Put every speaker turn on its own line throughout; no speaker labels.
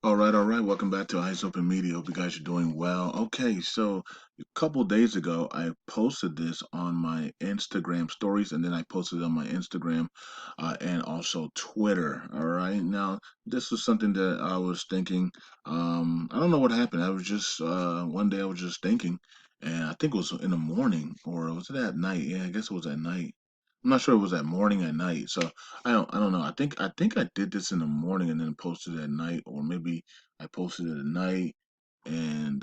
All right. Welcome back to Eyes Open Media. Hope you guys are doing well. Okay, so a couple days ago, I posted this on my Instagram stories, and then I posted it on my Instagram and also Twitter. All right. Now, this was something that I was thinking. I don't know what happened. I was just one day I was just thinking, and I think it was in the morning, or was it at night? Yeah, I guess it was at night. I'm not sure it was at morning at night. So I don't know. I think I did this in the morning and then posted it at night, or maybe I posted it at night and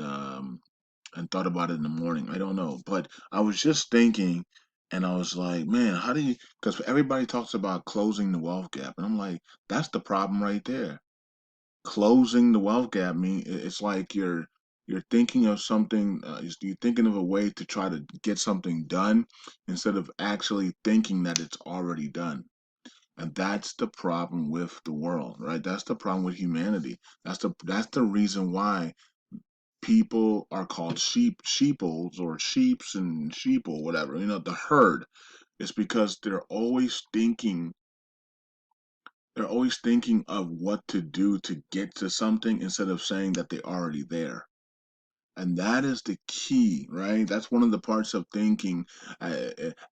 thought about it in the morning. I don't know, but I was just thinking, and I was like, man, how do you? Because everybody talks about closing the wealth gap, and I'm like, that's the problem right there. Closing the wealth gap it's like you're thinking of something. You're thinking of a way to try to get something done instead of actually thinking that it's already done. And that's the problem with the world, right? That's the problem with humanity. That's the reason why people are called sheeples or sheeps and sheeple, whatever. The herd. It's because they're always thinking of what to do to get to something instead of saying that they're already there. And that is the key, right? That's one of the parts of thinking,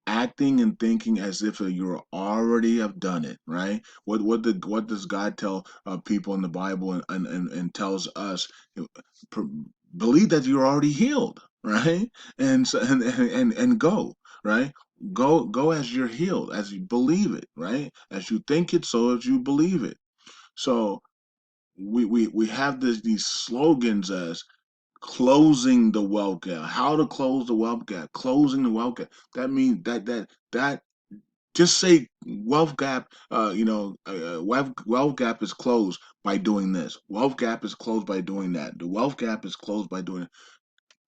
acting and thinking as if you already have done it, right? What does God tell people in the Bible and tells us? uh, pr- Believe that you're already healed, right? And go, right? Go as you're healed, as you believe it, right? As you think it, so as you believe it. So we have these slogans as closing the wealth gap. How to close the wealth gap? Closing the wealth gap. That means that just say wealth gap. Wealth gap is closed by doing this. Wealth gap is closed by doing that. The wealth gap is closed by doing.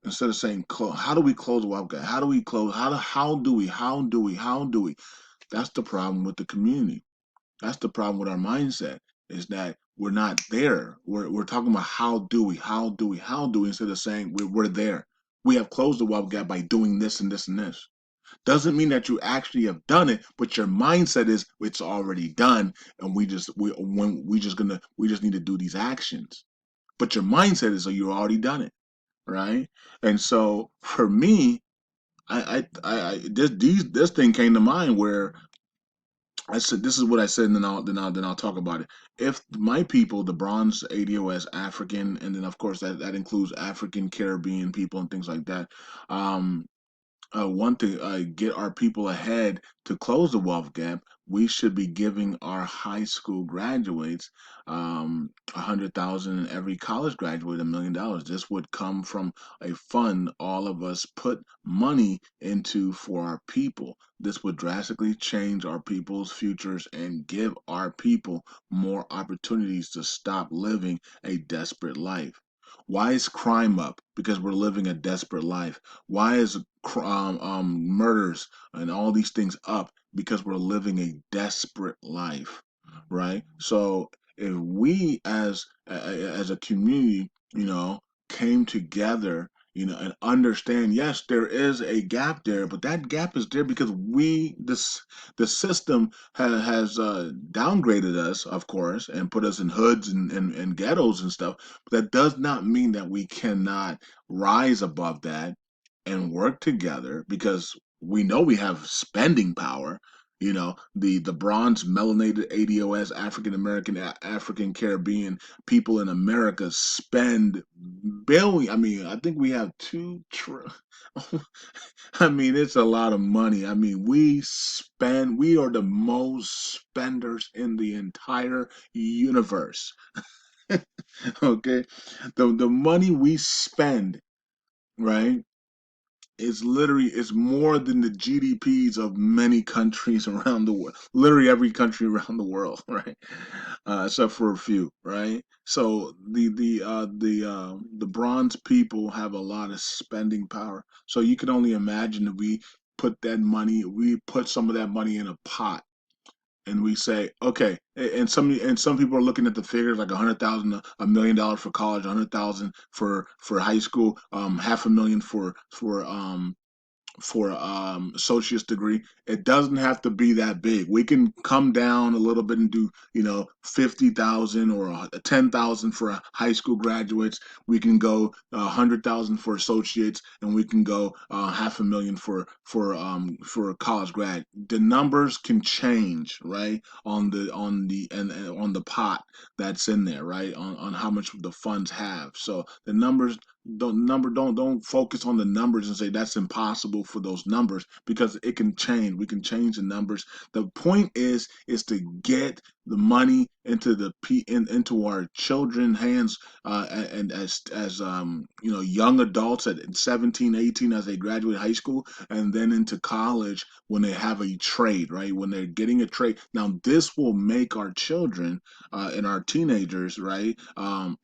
Instead of saying, how do we close the wealth gap? How do we close? How do we? That's the problem with the community. That's the problem with our mindset is that we're not there. We're talking about how do we instead of saying we're there. We have closed the wealth gap by doing this and this and this. Doesn't mean that you actually have done it, but your mindset is it's already done, and we just need to do these actions. But your mindset is, you already done it, right? And so for me, this thing came to mind where I said this is what I said, and then I'll talk about it. If my people, the bronze ADOS African, and then of course that includes African Caribbean people and things like that, um, want to get our people ahead to close the wealth gap, we should be giving our high school graduates 100,000, and every college graduate $1 million. This would come from a fund all of us put money into for our people. This would drastically change our people's futures and give our people more opportunities to stop living a desperate life. Why is crime up? Because we're living a desperate life. Why is murders and all these things up? Because we're living a desperate life, right? So if we as a community, came together, and understand, yes, there is a gap there, but that gap is there because the system has downgraded us, of course, and put us in hoods and ghettos and stuff. But that does not mean that we cannot rise above that and work together because we know we have spending power. The bronze melanated ADOS African American, African Caribbean people in America spend billion. I mean, I think we have I mean, it's a lot of money. I mean, we are the most spenders in the entire universe. Okay. The money we spend, right? It's more than the GDPs of many countries around the world. Literally every country around the world, right? Except for a few, right? So the bronze people have a lot of spending power. So you can only imagine if we put some of that money in a pot and we say, okay, and some people are looking at the figures like 100,000, $1 million for college, 100,000 for high school, half a million for for associate's degree. It doesn't have to be that big. We can come down a little bit and do 50,000 or 10,000 for high school graduates. We can go 100,000 for associates, and we can go 500,000 for a college grad. The numbers can change, right, and on the pot that's in there, right, on how much the funds have. So the numbers don't focus on the numbers and say that's impossible for those numbers, because it can change. We can change the numbers. The point is to get the money into into our children's hands, and as young adults at 17, 18, as they graduate high school, and then into college when they have a trade, right, when they're getting a trade. Now this will make our children and our teenagers, right,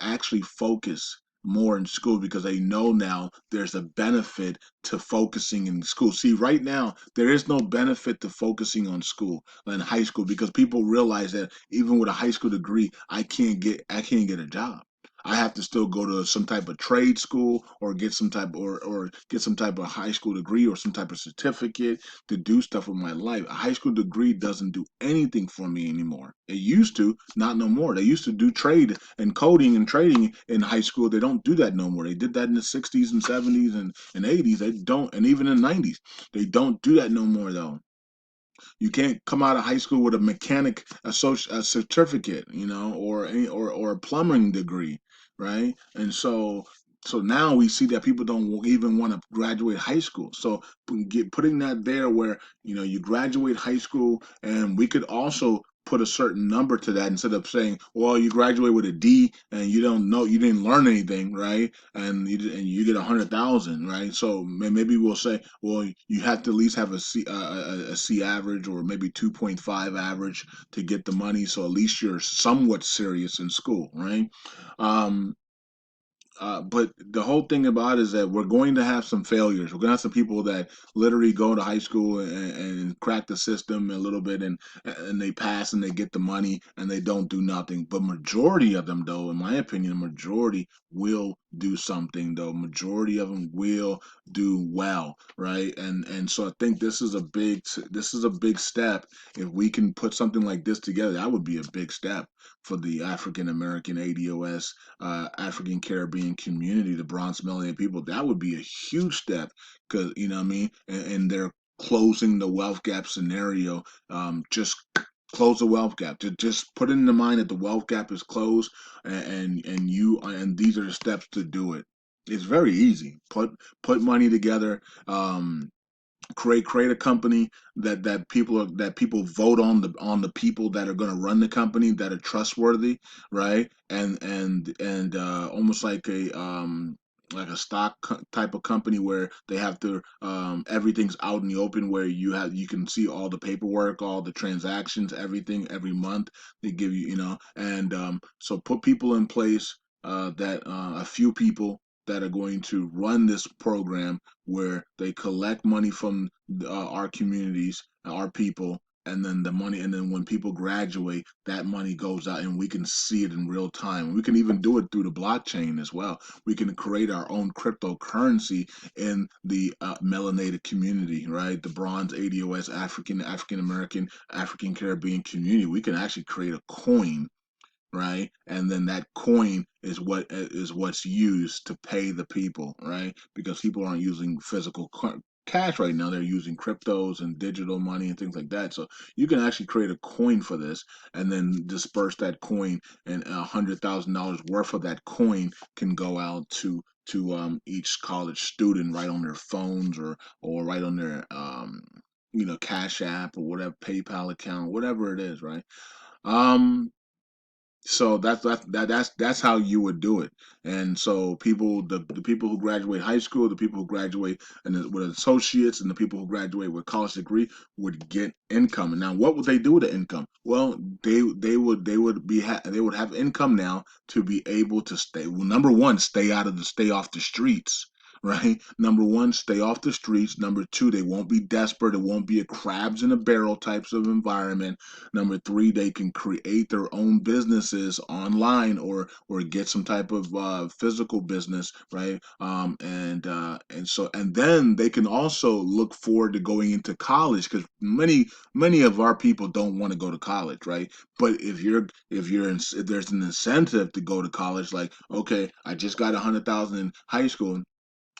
actually focus more in school, because they know now there's a benefit to focusing in school. See, right now there is no benefit to focusing on school in high school, because people realize that even with a high school degree, I can't get a job. I have to still go to some type of trade school, or get some type of high school degree or some type of certificate to do stuff with my life. A high school degree doesn't do anything for me anymore. It used to, not no more. They used to do trade and coding and trading in high school. They don't do that no more. They did that in the 60s and 70s and 80s. They don't, and even in the 90s. They don't do that no more, though. You can't come out of high school with a mechanic a certificate, or a plumbing degree, right? And so now we see that people don't even want to graduate high school. So putting that there, where you graduate high school, and we could also put a certain number to that, instead of saying, well, you graduate with a D and you don't know, you didn't learn anything, right? And you get 100,000, right? So maybe we'll say, well, you have to at least have a C average, or maybe 2.5 average to get the money. So at least you're somewhat serious in school, right? Um, but the whole thing about it is that we're going to have some failures. We're going to have some people that literally go to high school and crack the system a little bit, and they pass and they get the money and they don't do nothing. But majority of them, though, in my opinion, majority will do something. Though majority of them will do well, right? And so I think this is a big step. If we can put something like this together, that would be a big step for the African American ADOS, African Caribbean community, the Bronx Melanated people. That would be a huge step, because what I mean, and they're closing the wealth gap scenario. Just close the wealth gap. Just put it in the mind that the wealth gap is closed, and these are the steps to do it. It's very easy. Put money together. Create a company that people vote on the people that are going to run the company, that are trustworthy, right? And almost like a type of company, where they have to everything's out in the open, where you can see all the paperwork, all the transactions, everything every month. They give and so put people in place, that a few people that are going to run this program, where they collect money from our communities, our people, and then when people graduate, that money goes out, and we can see it in real time. We can even do it through the blockchain as well. We can create our own cryptocurrency in the melanated community, right? The Bronze ADOS, African American, African Caribbean community. We can actually create a coin, right? And then that coin is what's used to pay the people, right? Because people aren't using physical cash right now. They're using cryptos and digital money and things like that. So you can actually create a coin for this, and then disperse that coin, and $100,000 worth of that coin can go out to each college student, right on their phones, or right on their Cash App, or whatever, PayPal account, whatever it is, right? Um, so that's how you would do it. And so the people who graduate high school, the people who graduate with associates, and the people who graduate with college degree would get income. And now, what would they do with the income? Well, they would have income now to be able to stay. Well, number one, stay off the streets. right? Number one, stay off the streets. Number two, they won't be desperate. It won't be a crabs in a barrel types of environment. Number three, they can create their own businesses online or get some type of physical business, right? And then they can also look forward to going into college because many of our people don't want to go to college, right? But if there's an incentive to go to college, like okay, I just got 100,000 in high school,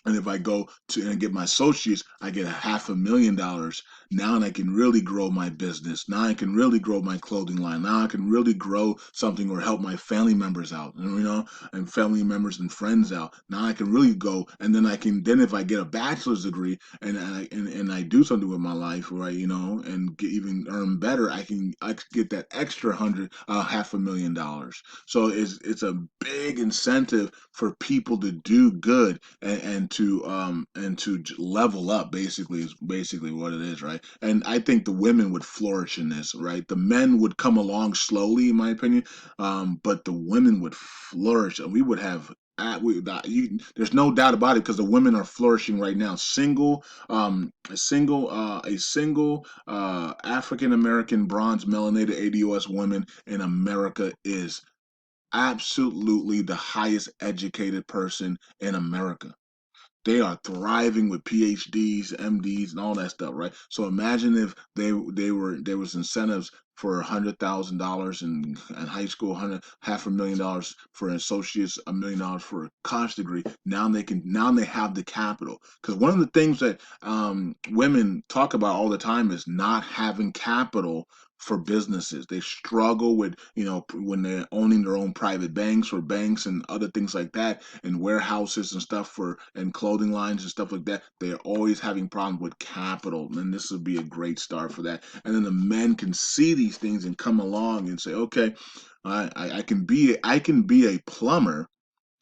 and if I go to and get my associates, I get $500,000. Now I can really grow my business. Now I can really grow my clothing line. Now I can really grow something or help my family members out, and family members and friends out. Now I can really go, and then if I get a bachelor's degree and I do something with my life, right, and even earn better, I can get that extra $500,000. So it's a big incentive for people to do good and to level up, basically is basically what it is, right? And I think the women would flourish in this, right? The men would come along slowly, in my opinion, but the women would flourish, and we would have there's no doubt about it because the women are flourishing right now. A single African American bronze melanated ADOS woman in America is absolutely the highest educated person in America. They are thriving with PhDs, MDs, and all that stuff, right? So imagine if there was incentives for $100,000 in high school, $500,000 for an associate's, $1 million for a college degree. Now they have the capital, because one of the things that women talk about all the time is not having capital for businesses. They struggle with, when they're owning their own private banks or banks and other things like that, and warehouses and stuff and clothing lines and stuff like that. They're always having problems with capital, and this would be a great start for that. And then the men can see these things and come along and say, okay, I can be a plumber,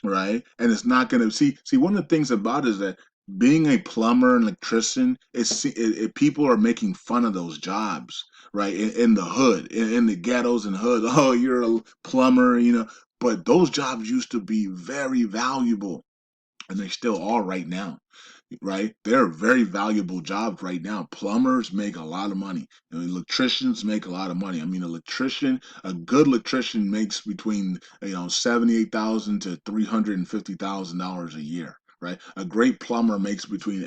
right? And it's not going to see one of the things about it is that being a plumber and electrician, people are making fun of those jobs, right? In the hood, in the ghettos and hoods. Oh, you're a plumber, but those jobs used to be very valuable, and they still are right now, right? They're very valuable jobs right now. Plumbers make a lot of money. Electricians make a lot of money. I mean, a good electrician makes between 78,000 to $350,000 a year. Right, a great plumber makes between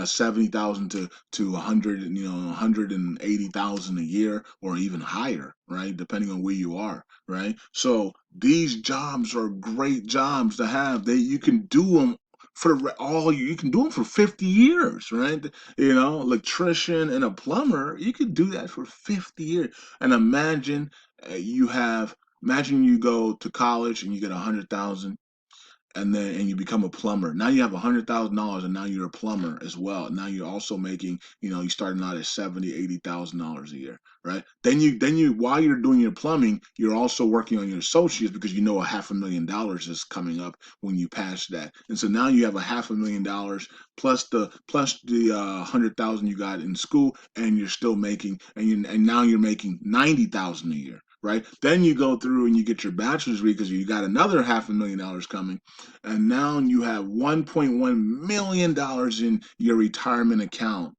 70,000 to 100, 180,000 a year, or even higher, right? Depending on where you are, right? So these jobs are great jobs to have. You can do them you can do them for 50 years, right? Electrician and a plumber, you could do that for 50 years. And imagine you go to college and you get 100,000, and you become a plumber. Now you have $100,000, and now you're a plumber as well. Now you're also making, you're starting out at $80,000 a year, right? Then you while you're doing your plumbing, you're also working on your associates, because $500,000 is coming up when you pass that. And so now you have $500,000 plus the 100,000 you got in school, and you're still making, and now you're making 90,000 a year. Right, then you go through and you get your bachelor's degree because you got another $500,000 coming, and now you have $1.1 million in your retirement account,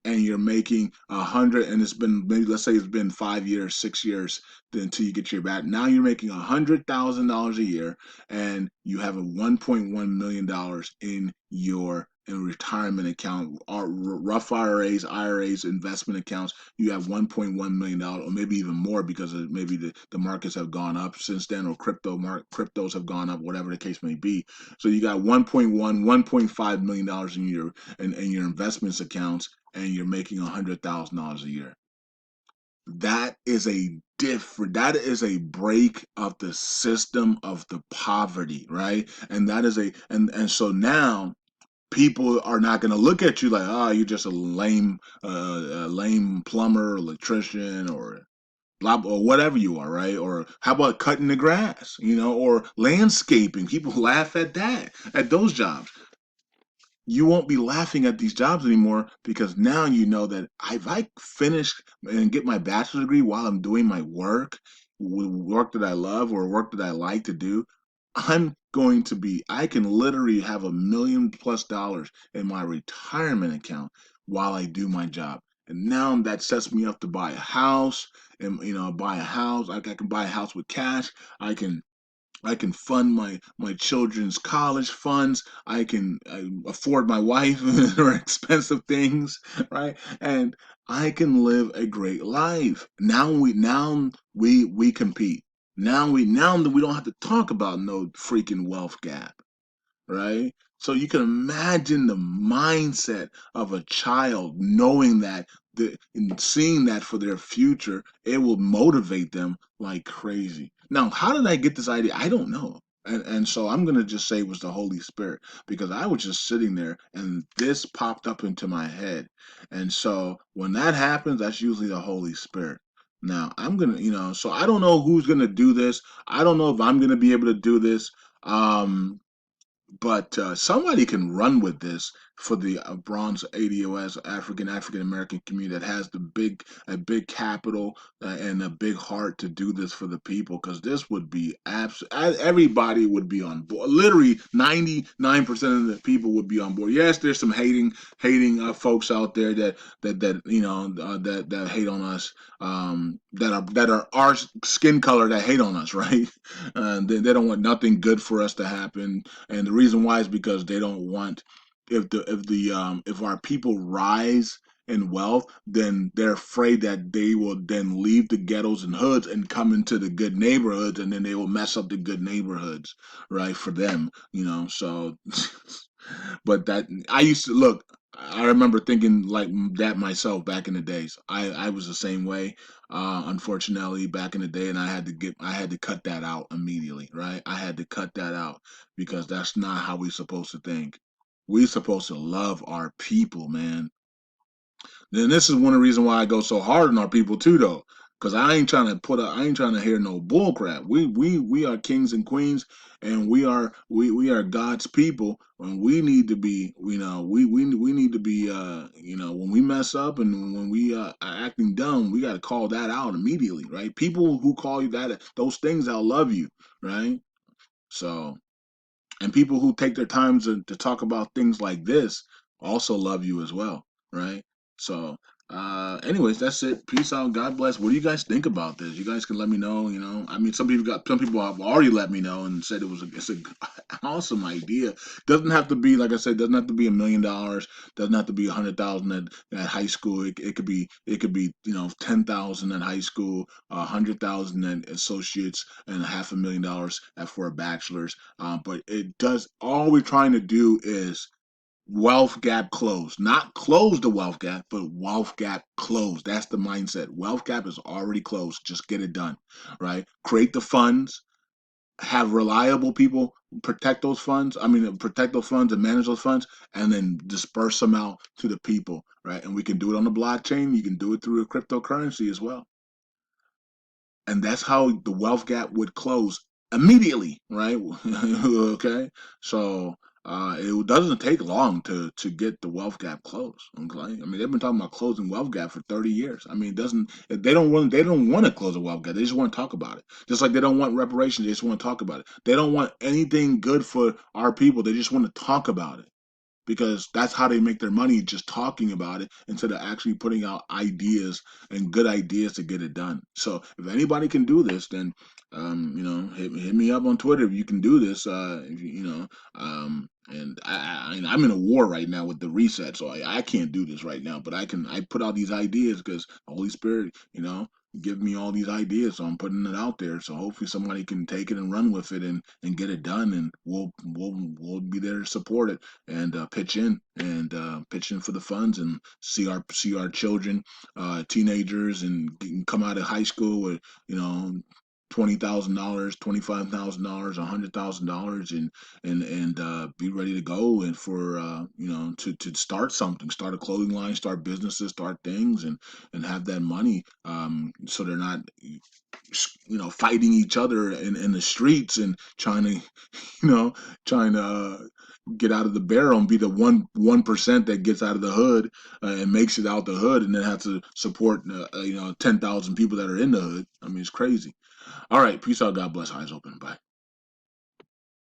and you're making 100, and it's been, maybe let's say it's been 5 years, 6 years until you get your back. Now you're making $100,000 a year, and you have a $1.1 million in your retirement account, or rough IRAs, investment accounts. You have $1.1 million, or maybe even more, because maybe the markets have gone up since then, or cryptos have gone up, whatever the case may be. So you got 1.5 million dollars in your investments accounts, and you're making $100,000 a year. That is a break of the system of the poverty, right? And that is so now people are not going to look at you like, oh, you're just a lame plumber, electrician, or blah, or whatever you are, right? Or how about cutting the grass, or landscaping? People laugh at that, at those jobs. You won't be laughing at these jobs anymore, because now you know that if I finish and get my bachelor's degree while I'm doing my work that I love, or work that I like to do, I can literally have $1 million+ in my retirement account while I do my job. And now that sets me up to buy a house and, buy a house. I can buy a house with cash. I can I can fund my children's college funds. I afford my wife her expensive things, right? And I can live a great life. Now we compete. Now that we don't have to talk about no freaking wealth gap, right? So you can imagine the mindset of a child knowing that and seeing that for their future, it will motivate them like crazy. Now, how did I get this idea? I don't know. And so I'm gonna just say it was the Holy Spirit because I was just sitting there and this popped up into my head. And so when that happens, that's usually the Holy Spirit. Now I'm gonna, so I don't know who's gonna do this. I don't know if I'm gonna be able to do this. Um, but somebody can run with this for the bronze ADOS African American community that has a big capital and a big heart to do this for the people because this would be everybody would be on board. Literally 99% of the people would be on board. Yes, there's some hating folks out there that hate on us, that are our skin color that hate on us, right? They don't want nothing good for us to happen, and the reason why is because they don't want, if our people rise in wealth, then they're afraid that they will then leave the ghettos and hoods and come into the good neighborhoods, and then they will mess up the good neighborhoods, right, for them, so but that I used to look. I remember thinking like that myself back in the days. I was the same way, unfortunately, back in the day, and I had to cut that out immediately, right? I had to cut that out because that's not how we supposed to think. We supposed to love our people, man. Then this is one of the reasons why I go so hard on our people too, though, because I ain't trying to hear no bull crap. We are kings and queens, and we are God's people, and we need to be, we need to be, when we mess up and when we are acting dumb, we got to call that out immediately, right? People who call you those things out love you, right? So, and people who take their time to talk about things like this also love you as well, right? So, anyways, that's it. Peace out. God bless. What do you guys think about this? You guys can let me know. I mean, some people have already let me know and said it's a awesome idea. Doesn't have to be, like I said, doesn't have to be $1 million. Doesn't have to be 100,000 at high school. It could be 10,000 at high school, 100,000 at associates, and $500,000 for a bachelor's. But it does. All we're trying to do is wealth gap close, not close the wealth gap, but wealth gap close. That's the mindset. Wealth gap is already closed. Just get it done, right? Create the funds, have reliable people protect those funds and manage those funds, and then disperse them out to the people, right? And we can do it on the blockchain. You can do it through a cryptocurrency as well, and that's how the wealth gap would close immediately, right? Okay, so it doesn't take long to get the wealth gap closed. Okay, I mean they've been talking about closing wealth gap for 30 years. I mean, it doesn't they don't want to close a wealth gap. They just want to talk about it. Just like they don't want reparations, they just want to talk about it. They don't want anything good for our people. They just want to talk about it because that's how they make their money, just talking about it instead of actually putting out ideas and good ideas to get it done. So if anybody can do this, then hit me up on Twitter if you can do this. And I'm in a war right now with the reset, so I can't do this right now. But I put out these ideas because the Holy Spirit, give me all these ideas, so I'm putting it out there. So hopefully somebody can take it and run with it and get it done, and we'll be there to support it and pitch in for the funds and see our children, teenagers, and come out of high school with $20,000, $25,000, $100,000, and be ready to go and for to start something, start a clothing line, start businesses, start things, and have that money, so they're not fighting each other in the streets and trying to you know, trying to get out of the barrel and be the 1% that gets out of the hood and makes it out the hood, and then have to support 10,000 people that are in the hood. I mean, it's crazy. All right, peace out. God bless. Eyes open. Bye.